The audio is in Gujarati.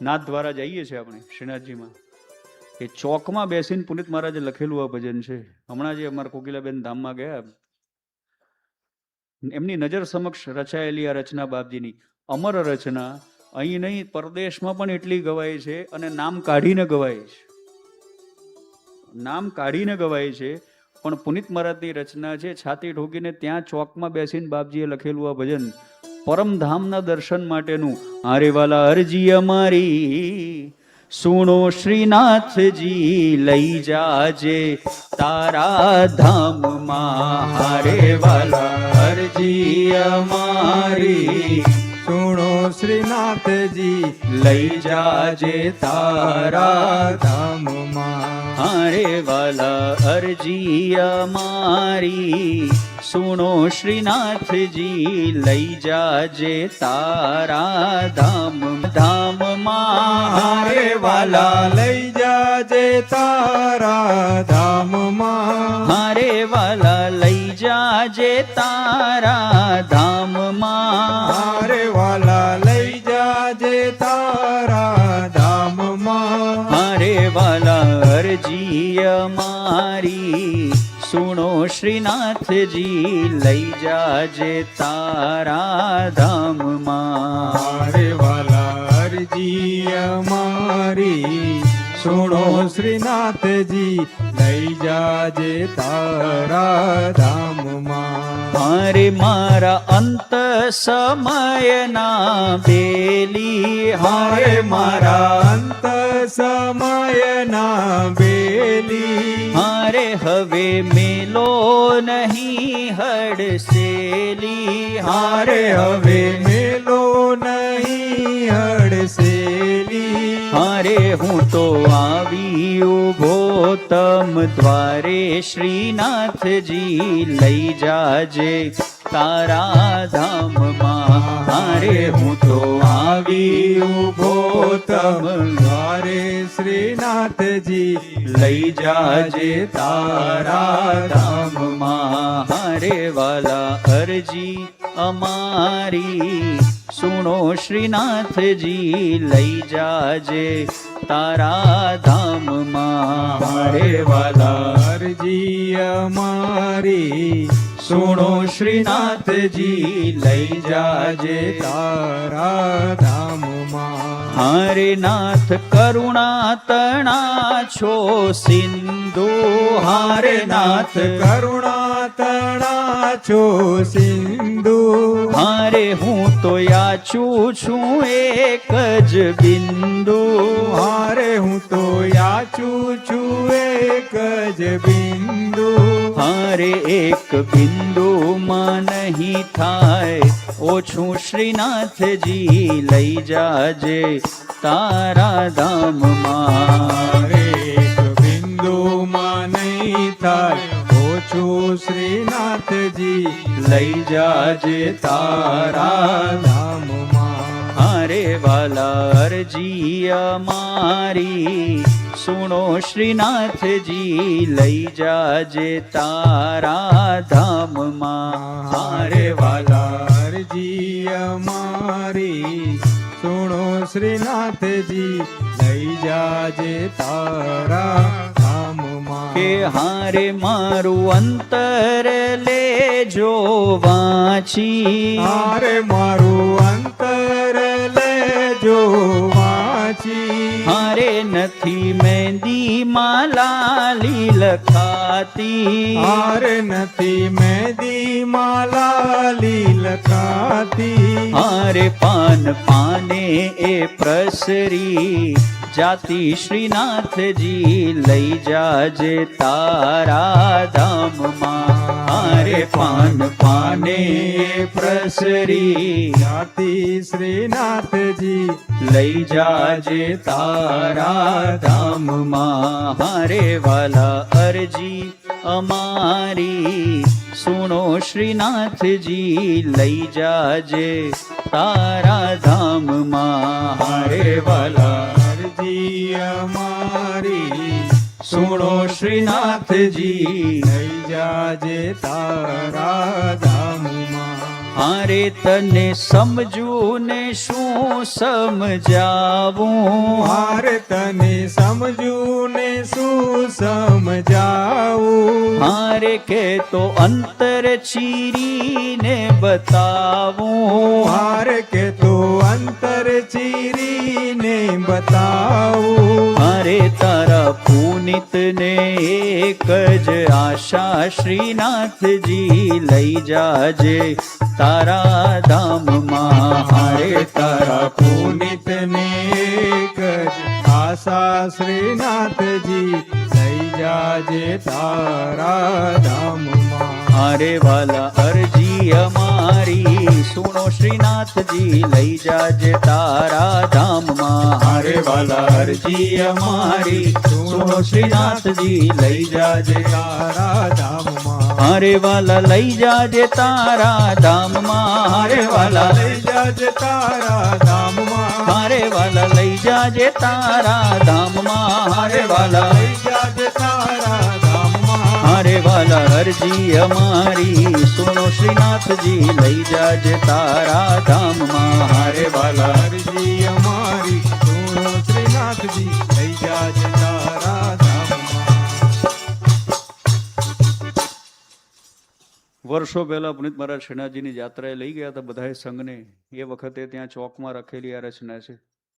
નાથ દ્વારા જઈએ છીએ આપણે શ્રીનાથજીમાં, એ ચોકમાં બેસીને પુનિત મહારાજે લખેલું આ ભજન છે. હમણાં જે અમારા કોકિલાબેન ધામમાં ગયા, એમની નજર સમક્ષ રચાયેલી આ રચના બાપજીની અમર રચના અહીં નહીં પરદેશમાં પણ એટલી ગવાય છે, અને નામ કાઢીને ગવાય છે, નામ કાઢીને ગવાય છે. પણ પુનિત મહારાજની રચના છે, છાતી ઠોકીને ત્યાં ચોકમાં બેસીને બાપજીએ લખેલું આ ભજન પરમધામના દર્શન માટેનું. હારે વાલા અરજી અમારી સુણો શ્રીનાથજી, લઈ જાજે તારા ધામમાં. હારે વાલા અરજી અમારી સુણો શ્રીનાથજી, લઈ જાજે તારા ધામમાં. હારે વાલા અરજી અમારી સુણો શ્રીનાથજી, લઈ જાજે તારા ધામ ધામમાં. હારે વાલા લઈ જાજે તારા ધામમાં. હારે વાલા લઈ જાજે તારા ધામમાં. હારે વાલા લઈ જાજે તારા ધામમાં. હારે વાલા અરજી અમારી સુણો શ્રીનાથજી, લઈ જાજે તારા ધામમાં. હારે વાલા અરજી અમારી સુણો શ્રીનાથજી, લઈ જાજે તારા ધામમાં. હારે મારા અંત સમયના બેલી, હારે મારા અંત સમયના બેલી. હારે હવે મેલો નહીં હડસેલી. હારે હવે મેલો નહીં હડસેલી. હારે હું તો આવી ઉભો તમ દ્વારે શ્રીનાથજી, લઈ જાજે તારા ધામમાં. હારે હું તો આવી ઉભો તમ દ્વારે શ્રીનાથજી, લઈ જાજે તારા ધામમાં. હારે વાલા અરજી અમારી સુણો શ્રીનાથજી, લઈ જાજે તારા ધામમાં. હારે વાલા અરજી અમારી સુણો શ્રીનાથજી, લઈ જાજે તારા ધામમાં. હારે નાથ કરુણા તણા છો સિંધુ. હારે નાથ કરુણા તણા છો સિંધુ. હારે હું તો યાચું છું એક જ બિંદુ. હારે હું તો યાચું છું એક જ બિંદુ. હારે એક બિંદુમાં નહીં થાય ઓછું શ્રીનાથજી, લઈ જાજે તારા ધામમાં. હારે એક બિંદુમાં નહીં થાય ઓછું શ્રીનાથજી, લઈ જાજે તારા ધામમાં. હારે વાલા અરજી અમારી સુણો શ્રીનાથજી, લઈ જાજે તારા ધામમાં. હારે વાલા અરજી અમારી સુણો શ્રીનાથજી, લઈ જાજે તારા ધામમાં. કે હારે મારું અંતર લેજો વાંચી. હારે મારું અંતર લેજો વાંચી. હારે નથી મહેંદી માલાલી લખાતી. હારે નથી મહેંદી માલાલી લખાતી. હારે પાન પાને એ પ્રસરી જાતિ શ્રીનાથજી, લઈ જાજે તારા ધામમાં. હારે પાન પાને એ પ્રસરી જાતિ શ્રીનાથજી, લઈ જાજે તારા ધામમાં. હારે વાલા અરજી અમારી સુણો શ્રીનાથજી, લઈ જાજે તારા ધામમાં. હારે વાલા અરજી અમારી સુણો શ્રીનાથજી, લઈ જાજે તારા ધામમાં. હારે તને સમજવું ને શું સમજાવું હારે તને સમજવું ને શું સમજાવું હારે કે તો અંતર ચીરીને બતાવું હારે કે તો અંતર ચીરીને બતાવું હારે તારા પુનિત ને એક જ આશા શ્રીનાથજી લઈ જાજે તારા ધામમાં હારે તારા પુનિત ને એક જ આશા શ્રીનાથજી લઈ જાજે તારા ધામમાં હારે વાલા અરજી અમારી સુણો શ્રીનાથજી લઈ જાજે તારા ધામમાં હારે વાલા અરજી અમારી સુણો શ્રીનાથજી લઈ જાજે તારા ધામમાં હારે વાલા લઈ જાજે તારા ધામમાં હારે વાલા લઈ જાજે તારા ધામમાં હારે વાલા લઈ જાજે તારા ધામમાં હારે વાલા લઈ જાજે તારા ધામમાં હારે વાલા અરજી અમારી સુણો શ્રીનાથજી લઈ જાજે તારા ધામમાં હારે વાલા અરજી અમારી સુણો શ્રીનાથજી લઈ જાજે તારા ધામમાં વર્ષો પહેલા પુનિત મહારાજ શ્રીનાથજીની યાત્રાએ લઈ ગયા હતા બધાએ સંઘને એ વખતે ત્યાં ચોકમાં રખેલી આ રચના છે